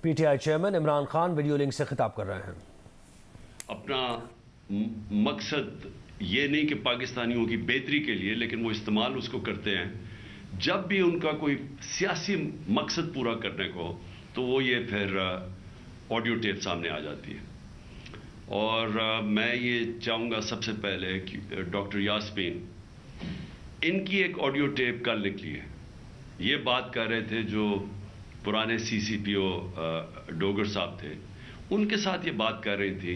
P T I chairman Imran Khan video link سے خطاب کر رہے ہیں۔ اپنا مقصد یہ نہیں کہ پاکستانیوں کی بہتری کے لیے، لیکن وہ استعمال اس کو کرتے ہیں جب بھی ان کا کوئی سیاسی مقصد پورا کرنے کو، تو وہ یہ پھر آڈیو ٹیپ سامنے آ جاتی ہے۔ اور میں یہ چاہوں گا سب سے پہلے کہ ڈاکٹر یاسمین، ان کی ایک آڈیو ٹیپ کل نکلی ہے، یہ بات کر رہے تھے جو پرانے سی سی پی او ڈوگر صاحب تھے، ان کے ساتھ یہ بات کر رہی تھی،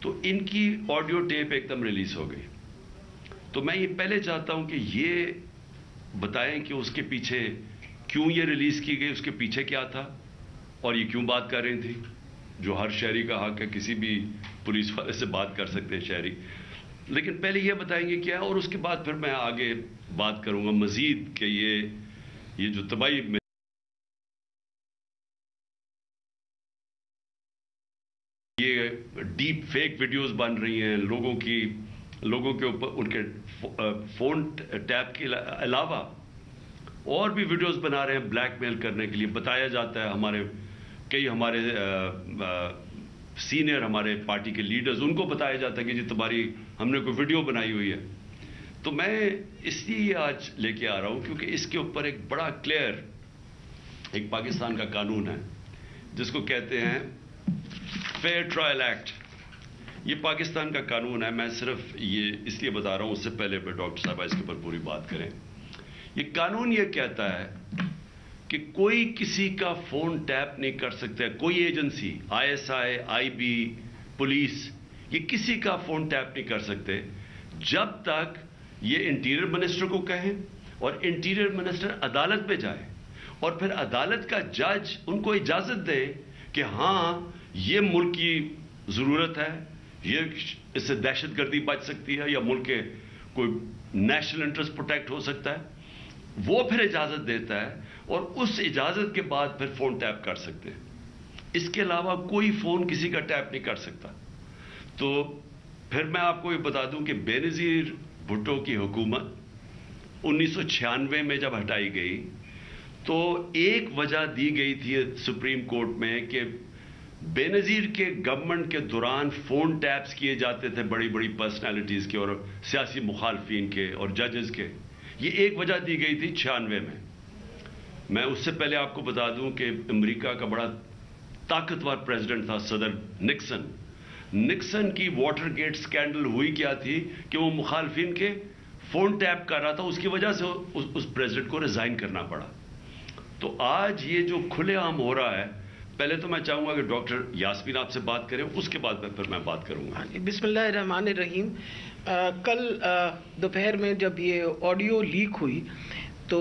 تو ان کی آڈیو ٹیپ ایک دم ریلیز ہو گئی۔ تو میں یہ پہلے چاہتا ہوں کہ یہ بتائیں کہ اس کے پیچھے کیوں یہ ریلیز کی گئی، اس کے پیچھے کیا تھا، اور یہ کیوں بات کر رہی تھی، جو ہر شہری کا حق ہے، کسی بھی پولیس والے سے بات کر سکتے ہیں شہری، لیکن پہلے یہ بتائیں گے کیا، اور اس کے بعد پھر میں آگے بات کروں گا مزید کہ یہ جو تباہی میں یہ ڈیپ فیک ویڈیوز بن رہی ہیں، لوگوں کے اوپر ان کے فون ٹیپ کے علاوہ اور بھی ویڈیوز بنا رہے ہیں بلیک میل کرنے کے لیے۔ بتایا جاتا ہے ہمارے سینئر ہمارے پارٹی کے لیڈرز، ان کو بتایا جاتا ہے کہ جی تمہاری ہم نے کوئی ویڈیو بنائی ہوئی ہے۔ تو میں اس لیے آج لے کے آ رہا ہوں کیونکہ اس کے اوپر ایک بڑا کلیئر ایک پاکستان کا قانون ہے جس کو کہتے ہیں فیئر ٹرائل ایکٹ۔ یہ پاکستان کا قانون ہے، میں صرف یہ اس لیے بتا رہا ہوں، اس سے پہلے پہ ڈاکٹر صاحبہ اس کے اوپر پوری بات کریں۔ یہ قانون یہ کہتا ہے کہ کوئی کسی کا فون ٹیپ نہیں کر سکتا، کوئی agency, I S I, I B, police, یہ کسی کا فون ٹیپ نہیں کر سکتے جب تک یہ انٹیریئر منسٹر کو کہیں اور انٹیریئر منسٹر عدالت پہ جائے اور پھر عدالت کا جج ان کو اجازت دے کہ ہاں یہ ملک کی ضرورت ہے، یہ اس سے دہشت گردی بچ سکتی ہے یا ملک کے کوئی نیشنل انٹرسٹ پروٹیکٹ ہو سکتا ہے، وہ پھر اجازت دیتا ہے اور اس اجازت کے بعد پھر فون ٹیپ کر سکتے ہیں۔ اس کے علاوہ کوئی فون کسی کا ٹیپ نہیں کر سکتا۔ تو پھر میں آپ کو یہ بتا دوں کہ بے نظیر بھٹو کی حکومت 1996 میں جب ہٹائی گئی تو ایک وجہ دی گئی تھی سپریم کورٹ میں کہ بے نظیر کے گورنمنٹ کے دوران فون ٹیپس کیے جاتے تھے بڑی بڑی پرسنالٹیز کے اور سیاسی مخالفین کے اور ججز کے، یہ ایک وجہ دی گئی تھی 96 میں۔ میں اس سے پہلے آپ کو بتا دوں کہ امریکہ کا بڑا طاقتور پریزیڈنٹ تھا صدر نکسن کی واٹر گیٹ سکینڈل ہوئی کیا تھی کہ وہ مخالفین کے فون ٹیپ کر رہا تھا، اس کی وجہ سے اس پریزیڈنٹ کو ریزائن کرنا پڑا۔ تو آج یہ جو کھلے عام ہو رہا ہے، پہلے تو میں چاہوں گا کہ ڈاکٹر یاسمین آپ سے بات کریں، اس کے بعد پھر میں بات کروں گا۔ بسم اللہ الرحمن الرحیم۔ کل دوپہر میں جب یہ آڈیو لیک ہوئی تو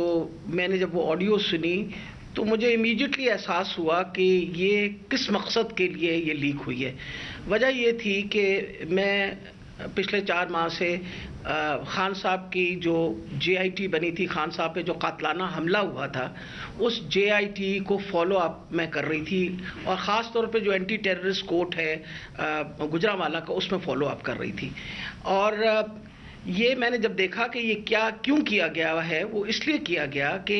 میں نے جب وہ آڈیو سنی تو مجھے امیڈیٹلی احساس ہوا کہ یہ کس مقصد کے لیے یہ لیک ہوئی ہے۔ وجہ یہ تھی کہ میں پچھلے 4 ماہ سے خان صاحب کی جو جے آئی ٹی بنی تھی، خان صاحب پہ جو قاتلانہ حملہ ہوا تھا، اس جے آئی ٹی کو فالو اپ میں کر رہی تھی، اور خاص طور پہ جو اینٹی ٹیررسٹ کورٹ ہے گجرانوالہ کا، اس میں فالو اپ کر رہی تھی۔ اور یہ میں نے جب دیکھا کہ یہ کیوں کیا گیا ہے، وہ اس لیے کیا گیا کہ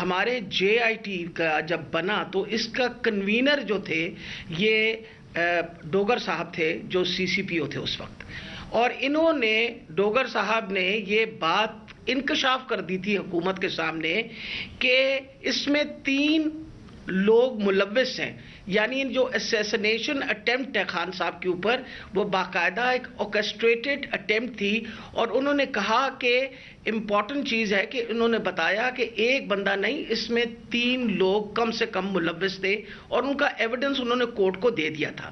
ہمارے جے آئی ٹی کا جب بنا تو اس کا کنوینر جو تھے یہ ڈوگر صاحب تھے جو سی سی پی او تھے اس وقت، اور انہوں نے ڈوگر صاحب نے یہ بات انکشاف کر دی تھی حکومت کے سامنے کہ اس میں 3 لوگ ملوث ہیں، یعنی جو اسیسنیشن اٹیمپٹ ہے خان صاحب کے اوپر، وہ باقاعدہ ایک اوکسٹریٹڈ اٹیمپٹ تھی۔ اور انہوں نے کہا کہ امپورٹنٹ چیز ہے کہ انہوں نے بتایا کہ ایک بندہ نہیں، اس میں 3 لوگ کم سے کم ملوث تھے، اور ان کا ایویڈنس انہوں نے کورٹ کو دے دیا تھا۔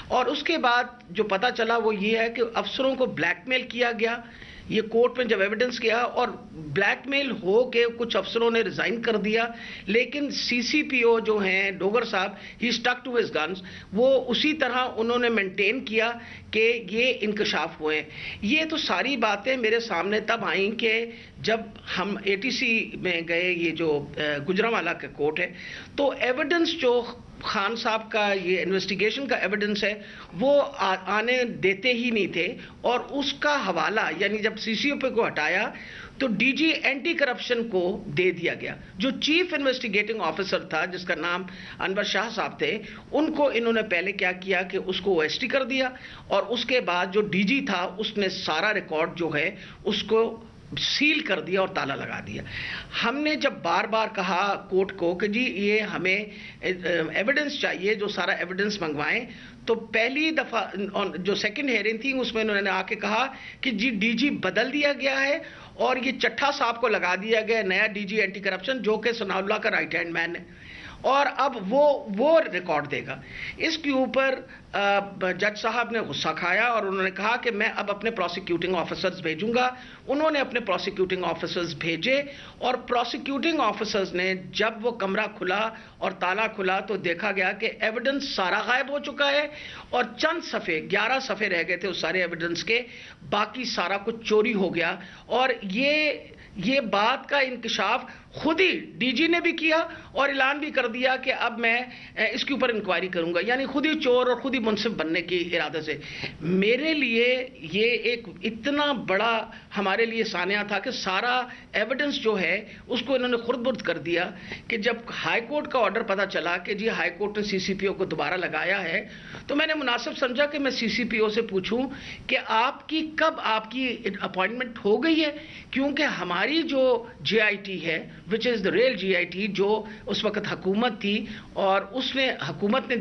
اور اس کے بعد جو پتہ چلا وہ یہ ہے کہ افسروں کو بلیک میل کیا گیا، یہ کورٹ میں جب ایویڈنس کیا، اور بلیک میل ہو کے کچھ افسروں نے ریزائن کر دیا، لیکن سی سی پی او جو ہیں ڈوگر صاحب، ہی اسٹک ٹو ہز گنز، وہ اسی طرح انہوں نے مینٹین کیا کہ یہ انکشاف ہوئے۔ یہ تو ساری باتیں میرے سامنے تب آئیں کہ جب ہم اے ٹی سی میں گئے، یہ جو گجرانوالہ کا کورٹ ہے، تو ایویڈنس جو خان صاحب کا یہ انویسٹیگیشن کا ایویڈنس ہے وہ آنے دیتے ہی نہیں تھے، اور اس کا حوالہ یعنی جب سی سی او پی کو ہٹایا تو ڈی جی اینٹی کرپشن کو دے دیا گیا. جو چیف انویسٹیگیٹنگ آفیسر تھا جس کا نام انور شاہ صاحب تھے, ان کو انہوں نے پہلے کیا کیا کہ اس کو OST کر دیا, اور اس کے بعد جو ڈی جی تھا اس نے سارا ریکارڈ جو ہے اس کو سیل کر دیا اور تالا لگا دیا. ہم نے جب بار بار کہا کورٹ کو کہ جی یہ ہمیں ایویڈنس چاہیے, جو سارا ایویڈنس منگوائیں, تو پہلی دفعہ جو سیکنڈ ہیئرنگ تھی اس میں انہوں نے آ کے کہا کہ جی ڈی جی بدل دیا گیا ہے اور یہ چٹھا صاحب کو لگا دیا گیا نیا ڈی جی اینٹی کرپشن, جو کہ ثناء اللہ کا رائٹ ہینڈ مین ہے, اور اب وہ ریکارڈ دے گا. اس کے اوپر جج صاحب نے غصہ کھایا اور انہوں نے کہا کہ میں اب اپنے پروسیکیوٹنگ آفیسرز بھیجوں گا. انہوں نے اپنے پروسیکیوٹنگ آفیسرز بھیجے, اور پروسیکیوٹنگ آفیسرز نے جب وہ کمرہ کھلا اور تالا کھلا تو دیکھا گیا کہ ایویڈنس سارا غائب ہو چکا ہے, اور چند صفحے 11 صفحے رہ گئے تھے اس سارے ایویڈنس کے, باقی سارا کچھ چوری ہو گیا. اور یہ بات کا انکشاف خود ہی ڈی جی نے بھی کیا اور اعلان بھی کر دیا کہ اب میں اس کے اوپر انکوائری کروں گا, یعنی خود ہی چور اور خود ہی منصف بننے کی ارادے سے. میرے لیے یہ ایک اتنا بڑا ہمارے لیے سانحہ تھا کہ سارا ایویڈنس جو ہے اس کو انہوں نے خرد برد کر دیا, کہ جب ہائی کورٹ کا آرڈر پتا چلا کہ جی ہائی کورٹ نے سی سی پی او کو دوبارہ لگایا ہے, تو میں نے مناسب سمجھا کہ میں سی سی پی او سے پوچھوں کہ کب آپ کی اپوائنٹمنٹ ہو گئی ہے, کیونکہ ہماری جو جے آئی ٹی ہے وچ از دا ریل جے آئی ٹی, جو اس وقت حکومت تھی اور حکومت نے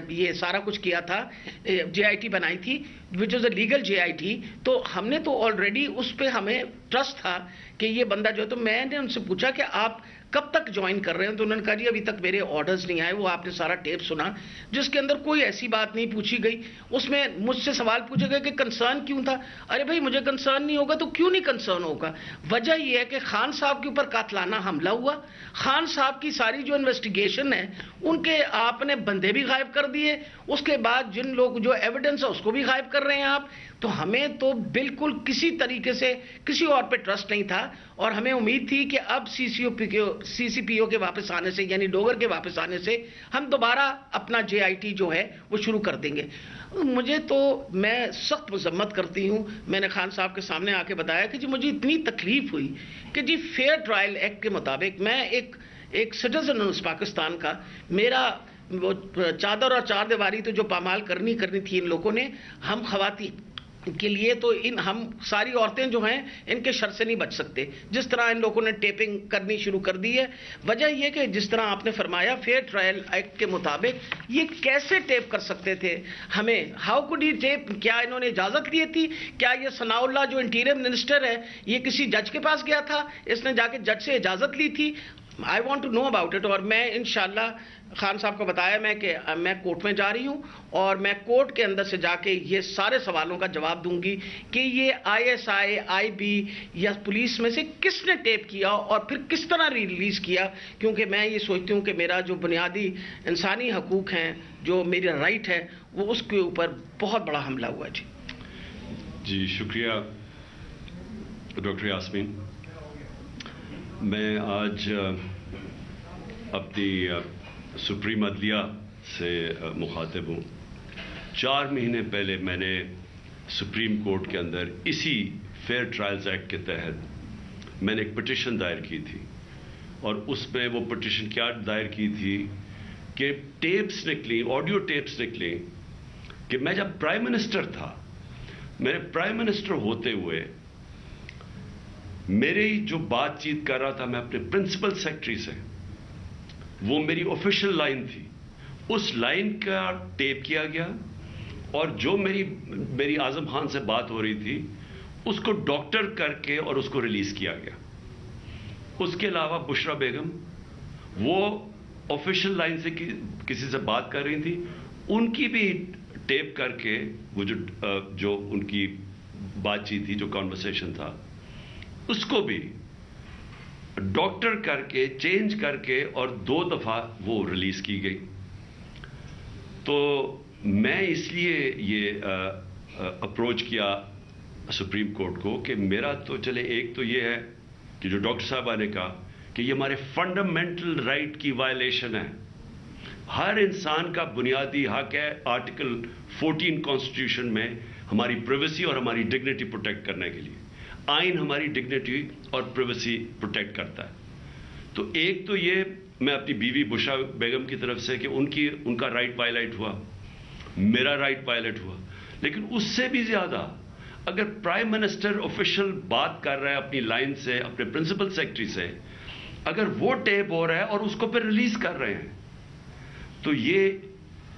یہ سارا کچھ کیا تھا, جے آئی ٹی بنائی تھی وچ از a legal J I T, تو ہم نے تو آلریڈی اس پہ ہمیں ٹرسٹ تھا کہ یہ بندہ جو ہے. تو میں نے ان سے پوچھا کہ آپ کب تک جوائن کر رہے ہیں, تو انہوں نے کہا جی ابھی تک میرے آرڈرز نہیں آئے. وہ آپ نے سارا ٹیپ سنا جس کے اندر کوئی ایسی بات نہیں پوچھی گئی. اس میں مجھ سے سوال پوچھے گئے کہ کنسرن کیوں تھا. ارے بھائی مجھے کنسرن نہیں ہوگا تو کیوں نہیں کنسرن ہوگا؟ وجہ یہ ہے کہ خان صاحب کے اوپر قاتلانہ حملہ ہوا, خان صاحب کی ساری جو انویسٹیگیشن ہے ان کے آپ نے بندے بھی غائب کر دیے, اس کے بعد جن لوگ جو ایویڈنس ہے اس کو بھی غائب کر رہے ہیں آپ. تو ہمیں تو بالکل کسی طریقے سے کسی اور پہ ٹرسٹ نہیں تھا, اور ہمیں امید تھی کہ اب سی سی پی او کے واپس آنے سے, یعنی ڈوگر کے واپس آنے سے, ہم دوبارہ اپنا جے آئی ٹی جو ہے وہ شروع کر دیں گے. میں سخت مذمت کرتی ہوں. میں نے خان صاحب کے سامنے آ کے بتایا کہ جی مجھے اتنی تکلیف ہوئی کہ جی فیئر ٹرائل ایکٹ کے مطابق میں ایک سٹیزن ہوں اس پاکستان کا, میرا وہ چادر اور چار دیواری تو جو پامال کرنی تھی ان لوگوں نے, ہم خواتین کے لیے تو ہم ساری عورتیں جو ہیں ان کے شر سے نہیں بچ سکتے, جس طرح ان لوگوں نے ٹیپنگ کرنی شروع کر دی ہے. وجہ یہ کہ جس طرح آپ نے فرمایا فیئر ٹرائل ایکٹ کے مطابق یہ کیسے ٹیپ کر سکتے تھے ہمیں, ہاؤ کوڈ ہی ٹیپ, کیا انہوں نے اجازت لی تھی؟ کیا یہ ثناء اللہ جو انٹیریئر منسٹر ہے یہ کسی جج کے پاس گیا تھا, اس نے جا کے جج سے اجازت لی تھی؟ I want to know about it. اور میں انشاءاللہ خان صاحب کو بتایا میں کورٹ میں جا رہی ہوں, اور میں کورٹ کے اندر سے جا کے یہ سارے سوالوں کا جواب دوں گی کہ یہ ISI, IB یا پولیس میں سے کس نے ٹیپ کیا اور پھر کس طرح ریلیز کیا, کیونکہ میں یہ سوچتی ہوں کہ میرا جو بنیادی انسانی حقوق ہیں, جو میرا رائٹ ہے, وہ اس کے اوپر بہت بڑا حملہ ہوا. جی شکریہ ڈاکٹر یاسمین. میں آج اپنی سپریم عدلیہ سے مخاطب ہوں. 4 مہینے پہلے میں نے سپریم کورٹ کے اندر اسی فیئر ٹرائلز ایکٹ کے تحت میں نے ایک پٹیشن دائر کی تھی, اور اس میں وہ پٹیشن کیا دائر کی تھی کہ ٹیپس نکلی, آڈیو ٹیپس نکلی کہ میں جب پرائم منسٹر تھا, میرے پرائم منسٹر ہوتے ہوئے میری جو بات چیت کر رہا تھا میں اپنے پرنسپل سیکرٹری سے, وہ میری آفیشیل لائن تھی, اس لائن کا ٹیپ کیا گیا, اور جو میری اعظم خان سے بات ہو رہی تھی اس کو ڈاکٹر کر کے اور اس کو ریلیز کیا گیا. اس کے علاوہ بشرا بیگم وہ آفیشیل لائن سے کسی سے بات کر رہی تھی, ان کی بھی ٹیپ کر کے وہ جو ان کی بات چیت تھی, جو کانورسیشن تھا, اس کو بھی ڈاکٹر کر کے چینج کر کے اور 2 دفعہ وہ ریلیز کی گئی. تو میں اس لیے یہ اپروچ کیا سپریم کورٹ کو کہ میرا تو چلے, ایک تو یہ ہے کہ جو ڈاکٹر صاحبہ نے کہا کہ یہ ہمارے فنڈامنٹل رائٹ کی وائلیشن ہے. ہر انسان کا بنیادی حق ہے آرٹیکل 14 کانسٹیٹیوشن میں ہماری پرائیویسی اور ہماری ڈگنیٹی پروٹیکٹ کرنے کے لیے. آئین ہماری ڈگنیٹی اور پریویسی پروٹیکٹ کرتا ہے. تو ایک تو یہ میں اپنی بیوی بشرا بیگم کی طرف سے کہ ان کا رائٹ وائلیٹ ہوا, میرا رائٹ وائلیٹ ہوا, لیکن اس سے بھی زیادہ اگر پرائم منسٹر آفیشیل بات کر رہا ہے اپنی لائن سے, اپنے پرنسپل سیکرٹری سے, اگر وہ ٹیپ ہو رہا ہے اور اس کو پھر ریلیز کر رہے ہیں تو یہ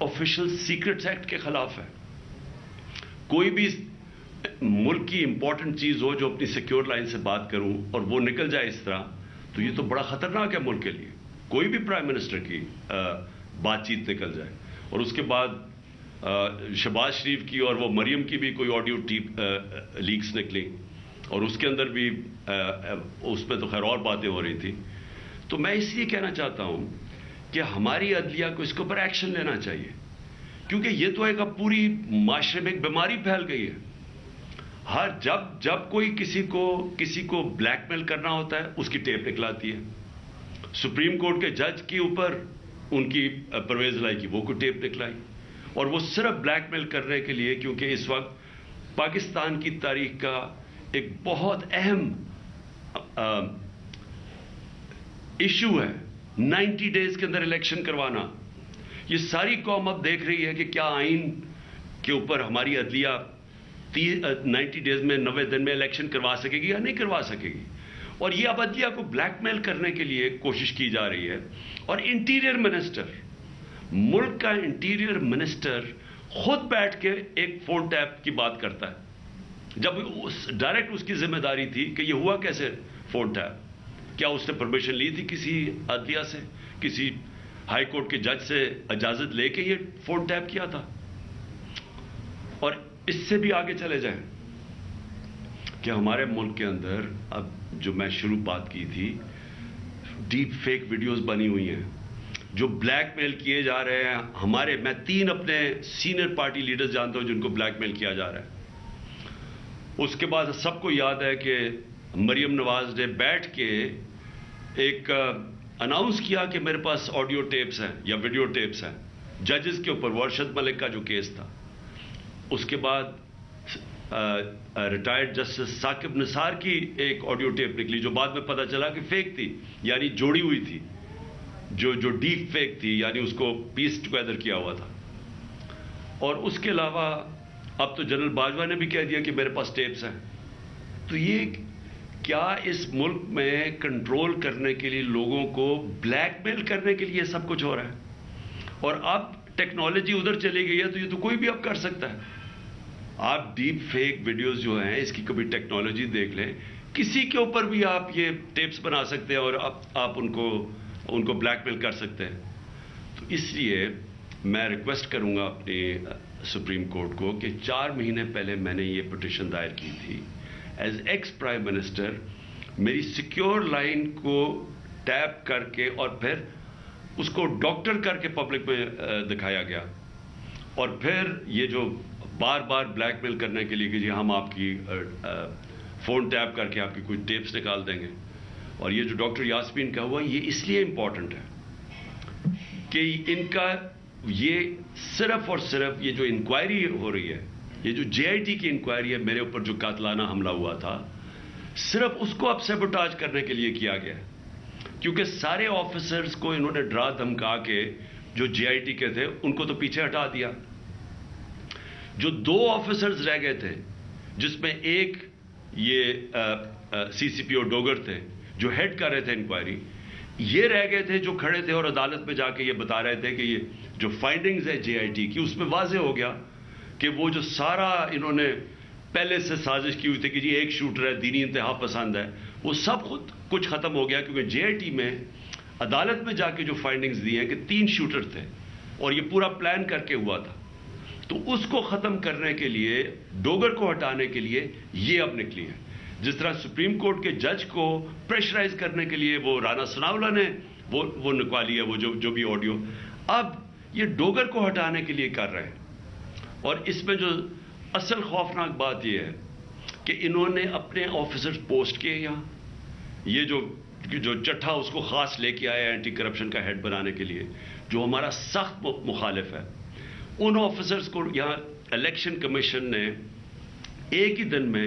آفیشیل سیکرٹس ایکٹ کے خلاف ہے. کوئی بھی ملک کی امپورٹنٹ چیز ہو جو اپنی سیکیور لائن سے بات کروں اور وہ نکل جائے اس طرح, تو یہ تو بڑا خطرناک ہے ملک کے لیے. کوئی بھی پرائم منسٹر کی بات چیت نکل جائے, اور اس کے بعد شہباز شریف کی اور وہ مریم کی بھی کوئی آڈیو لیکس نکلی, اور اس کے اندر بھی اس پہ تو خیر اور باتیں ہو رہی تھی. تو میں اس لیے کہنا چاہتا ہوں کہ ہماری عدلیہ کو اس کے اوپر ایکشن لینا چاہیے, کیونکہ یہ تو ایک اب پوری معاشرے میں ایک بیماری پھیل گئی ہے. ہر جب کوئی کسی کو بلیک میل کرنا ہوتا ہے اس کی ٹیپ نکلاتی ہے. سپریم کورٹ کے جج کے اوپر ان کی پرویز لائی کی وہ کوئی ٹیپ نکلائی, اور وہ صرف بلیک میل کرنے کے لیے, کیونکہ اس وقت پاکستان کی تاریخ کا ایک بہت اہم ایشو ہے 90 ڈیز کے اندر الیکشن کروانا. یہ ساری قوم اب دیکھ رہی ہے کہ کیا آئین کے اوپر ہماری عدلیہ 90 ڈیز میں 90 دن میں الیکشن کروا سکے گی یا نہیں کروا سکے گی. اور یہ اب عدلیہ کو بلیک میل کرنے کے لیے کوشش کی جا رہی ہے. اور انٹیریئر منسٹر, ملک کا انٹیریئر منسٹر خود بیٹھ کے ایک فون ٹیپ کی بات کرتا ہے, جب ڈائریکٹ اس کی ذمہ داری تھی کہ یہ ہوا کیسے فون ٹیپ. کیا اس نے پرمیشن لی تھی کسی عدلیہ سے, کسی ہائی کورٹ کے جج سے اجازت لے کے یہ فون ٹیپ کیا تھا؟ اور اس سے بھی آگے چلے جائیں کہ ہمارے ملک کے اندر اب جو میں شروع بات کی تھی, ڈیپ فیک ویڈیوز بنی ہوئی ہیں جو بلیک میل کیے جا رہے ہیں. میں 3 اپنے سینئر پارٹی لیڈرز جانتا ہوں جن کو بلیک میل کیا جا رہا ہے. اس کے بعد سب کو یاد ہے کہ مریم نواز نے بیٹھ کے ایک اناؤنس کیا کہ میرے پاس آڈیو ٹیپس ہیں یا ویڈیو ٹیپس ہیں ججز کے اوپر, ارشد ملک کا جو کیس تھا. اس کے بعد ریٹائرڈ جسٹس ثاقب نثار کی ایک آڈیو ٹیپ نکلی جو بعد میں پتہ چلا کہ فیک تھی, یعنی جوڑی ہوئی تھی, جو ڈیپ فیک تھی, یعنی اس کو پیس ٹوگیدر کیا ہوا تھا. اور اس کے علاوہ اب تو جنرل باجوہ نے بھی کہہ دیا کہ میرے پاس ٹیپس ہیں. تو یہ کیا اس ملک میں کنٹرول کرنے کے لیے, لوگوں کو بلیک میل کرنے کے لیے سب کچھ ہو رہا ہے؟ اور اب ٹیکنالوجی ادھر چلی گئی ہے تو یہ تو کوئی بھی اب کر سکتا ہے. آپ ڈیپ فیک ویڈیوز جو ہیں اس کی کبھی ٹیکنالوجی دیکھ لیں, کسی کے اوپر بھی آپ یہ ٹیپس بنا سکتے ہیں اور آپ ان کو بلیک میل کر سکتے ہیں. تو اس لیے میں ریکویسٹ کروں گا اپنی سپریم کورٹ کو کہ 4 مہینے پہلے میں نے یہ پٹیشن دائر کی تھی. ایز ایکس پرائم منسٹر میری سیکیور لائن کو ٹیپ کر کے اور پھر اس کو ڈاکٹر کر کے پبلک میں دکھایا گیا, اور پھر یہ جو بار بار بلیک میل کرنے کے لیے کہ جی ہم آپ کی فون ٹیپ کر کے آپ کی کوئی ٹیپس نکال دیں گے. اور یہ جو ڈاکٹر یاسمین کا ہوا, یہ اس لیے امپورٹنٹ ہے کہ ان کا یہ صرف اور صرف یہ جو انکوائری ہو رہی ہے, یہ جو JIT کی انکوائری ہے میرے اوپر جو قاتلانہ حملہ ہوا تھا, صرف اس کو اب سیبوٹاج کرنے کے لیے کیا گیا ہے. کیونکہ سارے آفیسرز کو انہوں نے ڈرا دھمکا کے جو JIT کے تھے ان کو تو پیچھے ہٹا دیا. جو 2 آفیسرز رہ گئے تھے, جس میں ایک یہ CCPO ڈوگر تھے جو ہیڈ کر رہے تھے انکوائری, یہ رہ گئے تھے جو کھڑے تھے اور عدالت میں جا کے یہ بتا رہے تھے کہ یہ جو فائنڈنگز ہے JIT کی, اس میں واضح ہو گیا کہ وہ جو سارا انہوں نے پہلے سے سازش کی ہوئی تھی کہ جی ایک شوٹر ہے, دینی انتہا پسند ہے, وہ سب خود کچھ ختم ہو گیا. کیونکہ JIT میں عدالت میں جا کے جو فائنڈنگز دی ہیں کہ 3 شوٹر تھے اور یہ پورا پلان کر کے ہوا تھا. تو اس کو ختم کرنے کے لیے, ڈوگر کو ہٹانے کے لیے یہ اب نکلی ہے. جس طرح سپریم کورٹ کے جج کو پریشرائز کرنے کے لیے وہ رانا ثناءاللہ نے وہ نکالی ہے, وہ جو بھی آڈیو, اب یہ ڈوگر کو ہٹانے کے لیے کر رہے ہیں. اور اس میں جو اصل خوفناک بات یہ ہے کہ انہوں نے اپنے آفیسر پوسٹ کیے یہاں, یہ جو چٹھا اس کو خاص لے کے آیا اینٹی کرپشن کا ہیڈ بنانے کے لیے, جو ہمارا سخت مخالف ہے. ان آفیسرز کو یہاں الیکشن کمیشن نے ایک ہی دن میں